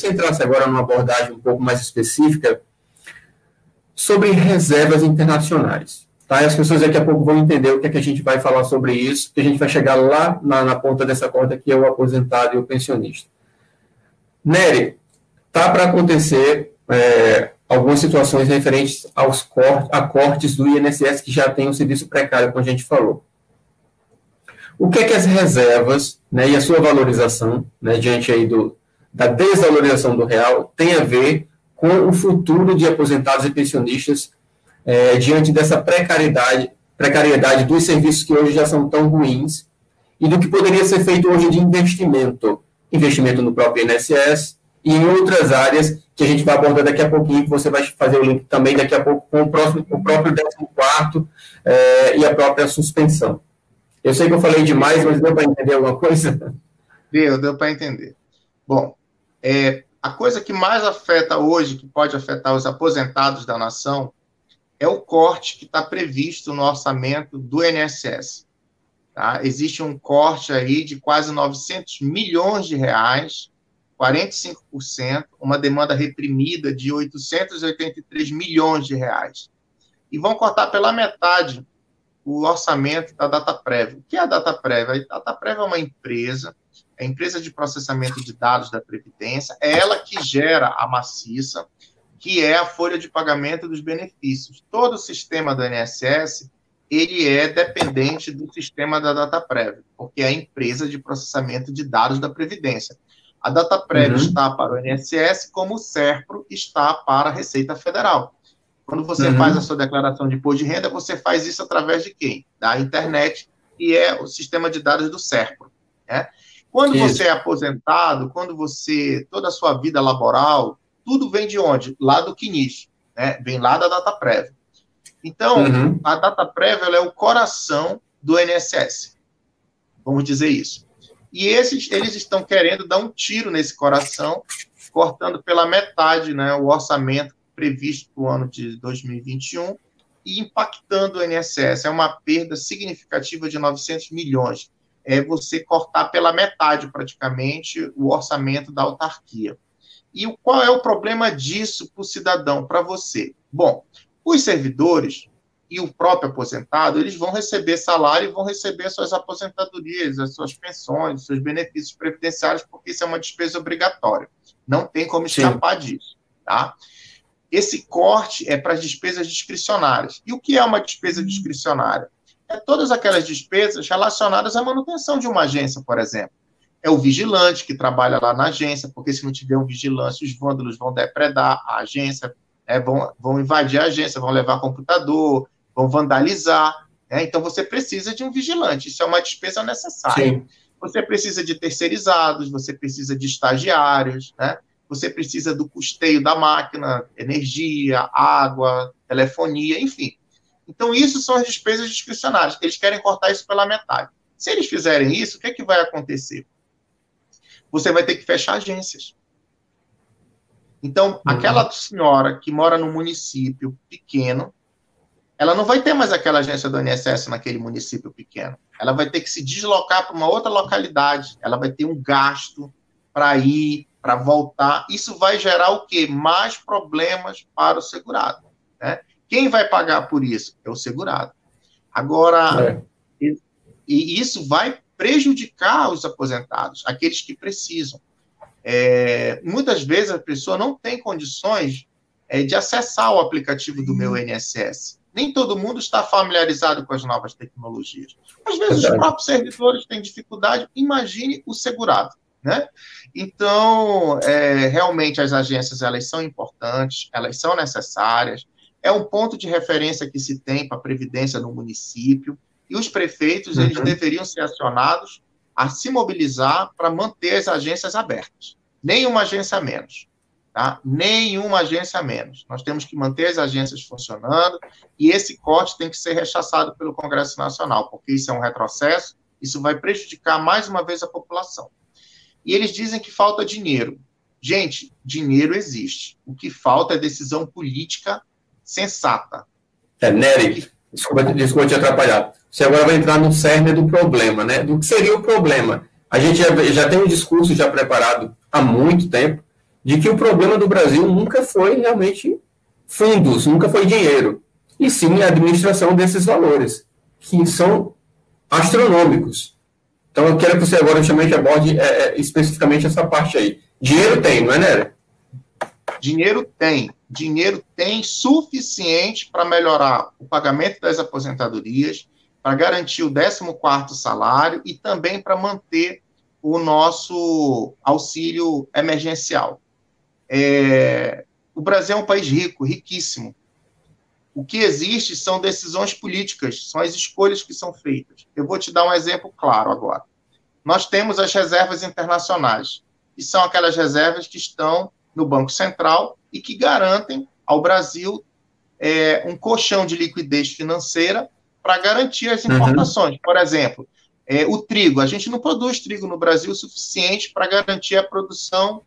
você entrasse agora numa abordagem um pouco mais específica sobre reservas internacionais. Tá? E as pessoas daqui a pouco vão entender o que é que a gente vai falar sobre isso, que a gente vai chegar lá na ponta dessa corda, que é o aposentado e o pensionista. Nery, tá para acontecer algumas situações referentes a cortes do INSS que já tem um serviço precário, como a gente falou. O que é que as reservas, né, e a sua valorização, né, diante aí da desvalorização do real, tem a ver com o futuro de aposentados e pensionistas diante dessa precariedade dos serviços que hoje já são tão ruins e do que poderia ser feito hoje de investimento no próprio INSS e em outras áreas que a gente vai abordar daqui a pouquinho, que você vai fazer o link também daqui a pouco com o próprio 14º e a própria suspensão. Eu sei que eu falei demais, mas deu para entender alguma coisa? Deu para entender. Bom, a coisa que mais afeta hoje, que pode afetar os aposentados da nação, é o corte que está previsto no orçamento do INSS. Tá? Existe um corte aí de quase 900 milhões de reais, 45%, uma demanda reprimida de 883 milhões de reais. E vão cortar pela metade o orçamento da Dataprev. O que é a Dataprev? A Dataprev é uma empresa, é a empresa de processamento de dados da Previdência, é ela que gera a maciça, que é a folha de pagamento dos benefícios. Todo o sistema do INSS, ele é dependente do sistema da Dataprev, porque é a empresa de processamento de dados da Previdência. A Dataprev está para o INSS, como o SERPRO está para a Receita Federal. Quando você faz a sua declaração de imposto de renda, você faz isso através de quem? Da internet, que é o sistema de dados do SERPRO. Né? Quando você é aposentado, toda a sua vida laboral, tudo vem de onde? Lá do CNIS, né? Vem lá da Dataprev. Então, a Dataprev ela é o coração do INSS, vamos dizer isso. E eles estão querendo dar um tiro nesse coração, cortando pela metade, né, o orçamento previsto para o ano de 2021 e impactando o INSS. É uma perda significativa de 900 milhões. É você cortar pela metade, praticamente, o orçamento da autarquia. E qual é o problema disso para o cidadão, para você? Bom, os servidores e o próprio aposentado, eles vão receber salário e vão receber suas aposentadorias, as suas pensões, seus benefícios previdenciários, porque isso é uma despesa obrigatória. Não tem como escapar disso, tá? Esse corte é para as despesas discricionárias. E o que é uma despesa discricionária? É todas aquelas despesas relacionadas à manutenção de uma agência, por exemplo. É o vigilante que trabalha lá na agência, porque se não tiver um vigilante, os vândalos vão depredar a agência, vão invadir a agência, vão levar computador, vão vandalizar. Então, você precisa de um vigilante. Isso é uma despesa necessária. Sim. Você precisa de terceirizados, você precisa de estagiários, né? Você precisa do custeio da máquina, energia, água, telefonia, enfim. Então, isso são as despesas discricionárias. Eles querem cortar isso pela metade. Se eles fizerem isso, o que é que vai acontecer? Você vai ter que fechar agências. Então, aquela senhora que mora num município pequeno, ela não vai ter mais aquela agência do INSS naquele município pequeno. Ela vai ter que se deslocar para uma outra localidade. Ela vai ter um gasto para ir, para voltar. Isso vai gerar o quê? Mais problemas para o segurado. Né? Quem vai pagar por isso? É o segurado. Agora, e isso vai prejudicar os aposentados, aqueles que precisam. Muitas vezes a pessoa não tem condições de acessar o aplicativo do Meu INSS. Nem todo mundo está familiarizado com as novas tecnologias. Às vezes os próprios servidores têm dificuldade, imagine o segurado. Né? Então, realmente as agências elas são importantes, elas são necessárias, é um ponto de referência que se tem para a Previdência no município, e os prefeitos eles deveriam ser acionados a se mobilizar para manter as agências abertas. Nenhuma agência a menos. Tá? Nenhuma agência a menos. Nós temos que manter as agências funcionando, e esse corte tem que ser rechaçado pelo Congresso Nacional, porque isso é um retrocesso, isso vai prejudicar mais uma vez a população. E eles dizem que falta dinheiro. Gente, dinheiro existe. O que falta é decisão política sensata. Nery, desculpa te atrapalhar. Você agora vai entrar no cerne do problema, né? Do que seria o problema. A gente já tem um discurso já preparado há muito tempo de que o problema do Brasil nunca foi realmente fundos, nunca foi dinheiro, e sim a administração desses valores, que são astronômicos. Então, eu quero que você agora também aborde especificamente essa parte aí. Dinheiro tem, não é, Nery? Dinheiro tem suficiente para melhorar o pagamento das aposentadorias, para garantir o 14º salário e também para manter o nosso auxílio emergencial. O Brasil é um país rico, riquíssimo. O que existe são decisões políticas, são as escolhas que são feitas. Eu vou te dar um exemplo claro agora. Nós temos as reservas internacionais, que são aquelas reservas que estão no Banco Central e que garantem ao Brasil um colchão de liquidez financeira para garantir as importações. Por exemplo, o trigo. A gente não produz trigo no Brasil o suficiente para garantir a produção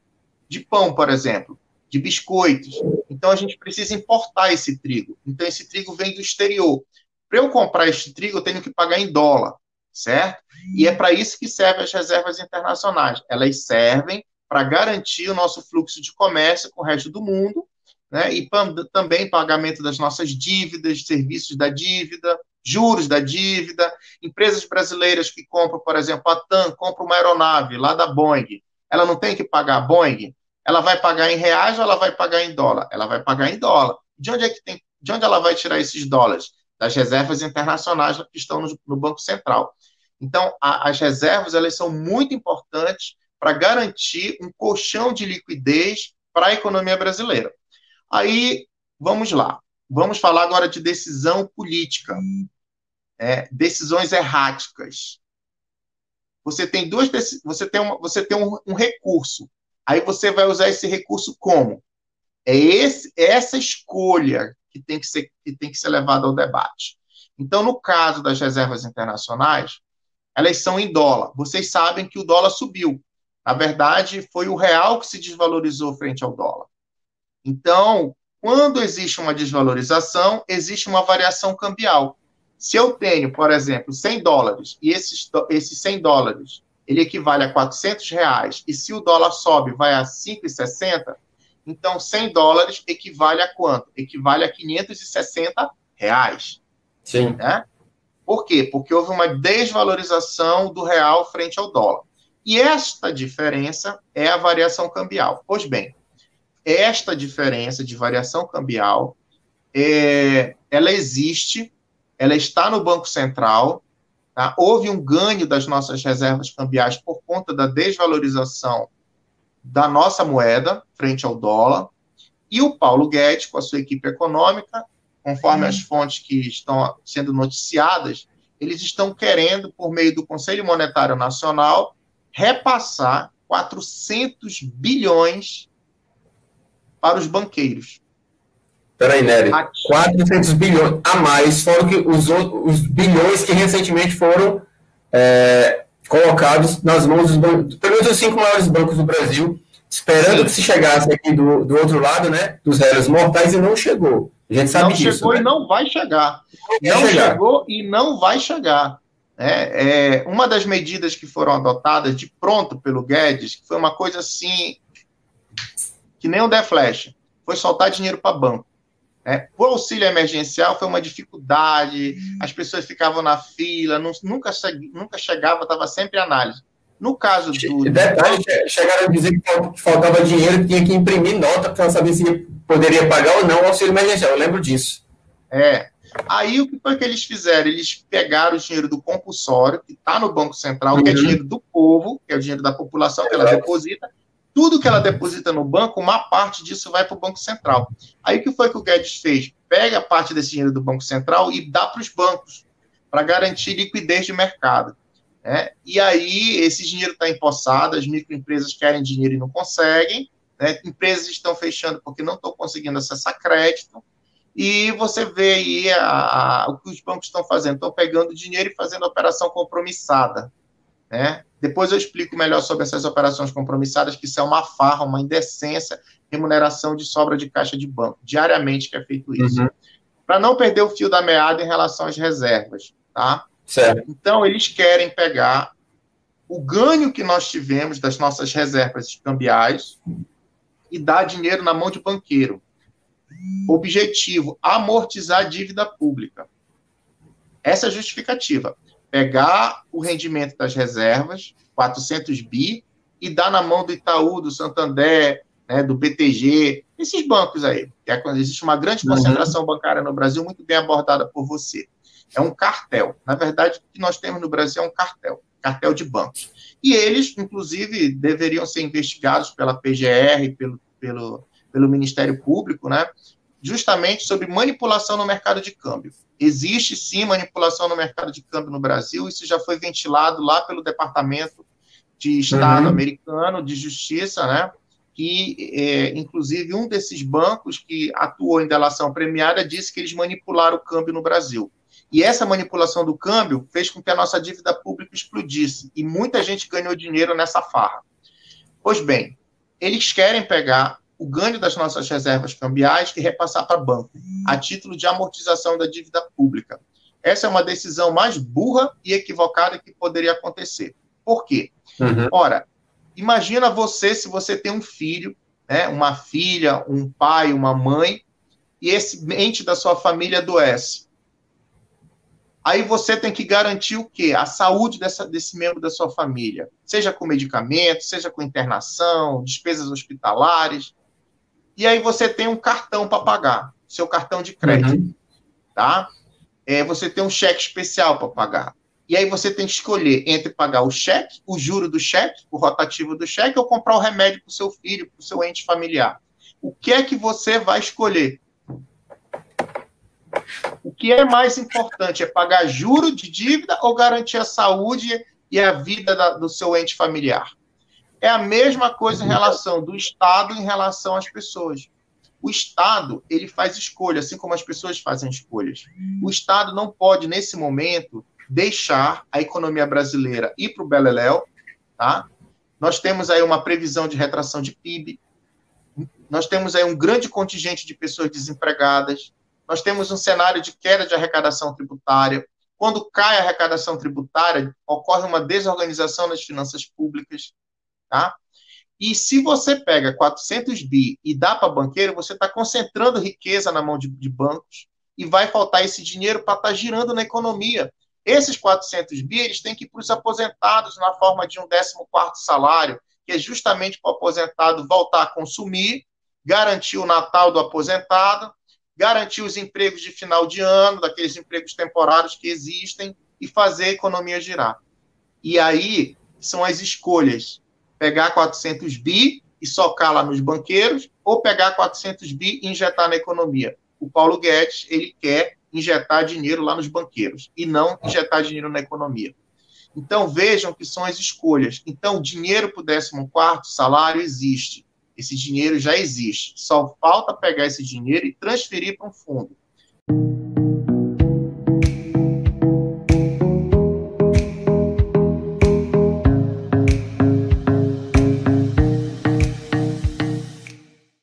de pão, por exemplo, de biscoitos. Então, a gente precisa importar esse trigo. Então, esse trigo vem do exterior. Para eu comprar esse trigo, eu tenho que pagar em dólar, certo? E é para isso que servem as reservas internacionais. Elas servem para garantir o nosso fluxo de comércio com o resto do mundo, né? E também pagamento das nossas dívidas, serviços da dívida, juros da dívida. Empresas brasileiras que compram, por exemplo, a TAM, compra uma aeronave lá da Boeing. Ela não tem que pagar a Boeing? Ela vai pagar em reais ou ela vai pagar em dólar? Ela vai pagar em dólar. De onde ela vai tirar esses dólares? Das reservas internacionais que estão no Banco Central. Então, as reservas, elas são muito importantes para garantir um colchão de liquidez para a economia brasileira. Aí, vamos lá. Vamos falar agora de decisão política. Decisões erráticas. Você tem um recurso. Aí você vai usar esse recurso como? Essa escolha que tem que ser levada ao debate. Então, no caso das reservas internacionais, elas são em dólar. Vocês sabem que o dólar subiu. Na verdade, foi o real que se desvalorizou frente ao dólar. Então, quando existe uma desvalorização, existe uma variação cambial. Se eu tenho, por exemplo, 100 dólares, e esses 100 dólares, ele equivale a 400 reais, e se o dólar sobe, vai a 5,60, então 100 dólares equivale a quanto? Equivale a 560 reais. Sim. Né? Por quê? Porque houve uma desvalorização do real frente ao dólar. E esta diferença é a variação cambial. Pois bem, esta diferença de variação cambial, ela existe, ela está no Banco Central, tá? Houve um ganho das nossas reservas cambiais por conta da desvalorização da nossa moeda frente ao dólar, e o Paulo Guedes, com a sua equipe econômica, conforme as fontes que estão sendo noticiadas, eles estão querendo, por meio do Conselho Monetário Nacional, repassar 400 bilhões para os banqueiros. Peraí, Nery, 400 bilhões a mais, fora que os bilhões que recentemente foram colocados nas mãos dos bancos, pelo menos os 5 maiores bancos do Brasil, esperando que se chegasse aqui do outro lado, né, dos réis mortais, e não chegou. A gente sabe disso. Não chegou, né? E não vai chegar. Não chegou e não vai chegar. Uma das medidas que foram adotadas de pronto pelo Guedes, que foi uma coisa assim, que nem o The Flash, foi soltar dinheiro para banco. O auxílio emergencial foi uma dificuldade, as pessoas ficavam na fila, nunca chegava, estava sempre em análise. No caso do... Detalhe, chegaram a dizer que faltava dinheiro, que tinha que imprimir nota para saber se poderia pagar ou não o auxílio emergencial, eu lembro disso. Aí o que foi que eles fizeram? Eles pegaram o dinheiro do compulsório, que está no Banco Central, que é dinheiro do povo, que é o dinheiro da população que ela deposita. Tudo que ela deposita no banco, uma parte disso vai para o Banco Central. Aí o que foi que o Guedes fez? Pega a parte desse dinheiro do Banco Central e dá para os bancos, para garantir liquidez de mercado. E aí esse dinheiro está empossado, as microempresas querem dinheiro e não conseguem, empresas estão fechando porque não estão conseguindo acessar crédito, e você vê aí o que os bancos estão fazendo, estão pegando dinheiro e fazendo operação compromissada. Depois eu explico melhor sobre essas operações compromissadas, que isso é uma farra, uma indecência, remuneração de sobra de caixa de banco, diariamente que é feito isso. Para não perder o fio da meada em relação às reservas, tá? Certo. Então, eles querem pegar o ganho que nós tivemos das nossas reservas cambiais e dar dinheiro na mão de banqueiro. Objetivo, amortizar a dívida pública. Essa é a justificativa. Pegar o rendimento das reservas, 400 bi, e dar na mão do Itaú, do Santander, né, do BTG, esses bancos aí. Existe uma grande concentração bancária no Brasil, muito bem abordada por você. É um cartel. Na verdade, o que nós temos no Brasil é um cartel de bancos. E eles, inclusive, deveriam ser investigados pela PGR, pelo Ministério Público, né, justamente sobre manipulação no mercado de câmbio. Existe, sim, manipulação no mercado de câmbio no Brasil, isso já foi ventilado lá pelo Departamento de Estado americano, de Justiça, né, que, inclusive, um desses bancos que atuou em delação premiada disse que eles manipularam o câmbio no Brasil. E essa manipulação do câmbio fez com que a nossa dívida pública explodisse, e muita gente ganhou dinheiro nessa farra. Pois bem, eles querem pegar o ganho das nossas reservas cambiais e repassar para banco, a título de amortização da dívida pública. Essa é uma decisão mais burra e equivocada que poderia acontecer. Por quê? Ora, imagina você, se você tem um filho, né, uma filha, um pai, uma mãe, e esse ente da sua família adoece. Aí você tem que garantir o quê? A saúde desse membro da sua família. Seja com medicamento, seja com internação, despesas hospitalares. E aí você tem um cartão para pagar, seu cartão de crédito. Tá? Você tem um cheque especial para pagar. E aí você tem que escolher entre pagar o cheque, o juro do cheque, o rotativo do cheque, ou comprar o remédio para o seu filho, para o seu ente familiar. O que é que você vai escolher? O que é mais importante? É pagar juro de dívida ou garantir a saúde e a vida do seu ente familiar? É a mesma coisa em relação do Estado em relação às pessoas. O Estado, ele faz escolha, assim como as pessoas fazem escolhas. O Estado não pode, nesse momento, deixar a economia brasileira ir para o beleléu, tá? Nós temos aí uma previsão de retração de PIB, nós temos aí um grande contingente de pessoas desempregadas, nós temos um cenário de queda de arrecadação tributária. Quando cai a arrecadação tributária, ocorre uma desorganização das finanças públicas, tá? E se você pega 400 bi e dá para banqueiro, você está concentrando riqueza na mão de bancos e vai faltar esse dinheiro para estar girando na economia. Esses 400 bi, eles têm que ir para os aposentados na forma de um 14º salário, que é justamente para o aposentado voltar a consumir, garantir o Natal do aposentado, garantir os empregos de final de ano, daqueles empregos temporários que existem, e fazer a economia girar. E aí são as escolhas. Pegar 400 bi e socar lá nos banqueiros, ou pegar 400 bi e injetar na economia. O Paulo Guedes, ele quer injetar dinheiro lá nos banqueiros, e não injetar dinheiro na economia. Então, vejam que são as escolhas. Então, dinheiro para o 14º salário existe. Esse dinheiro já existe. Só falta pegar esse dinheiro e transferir para um fundo.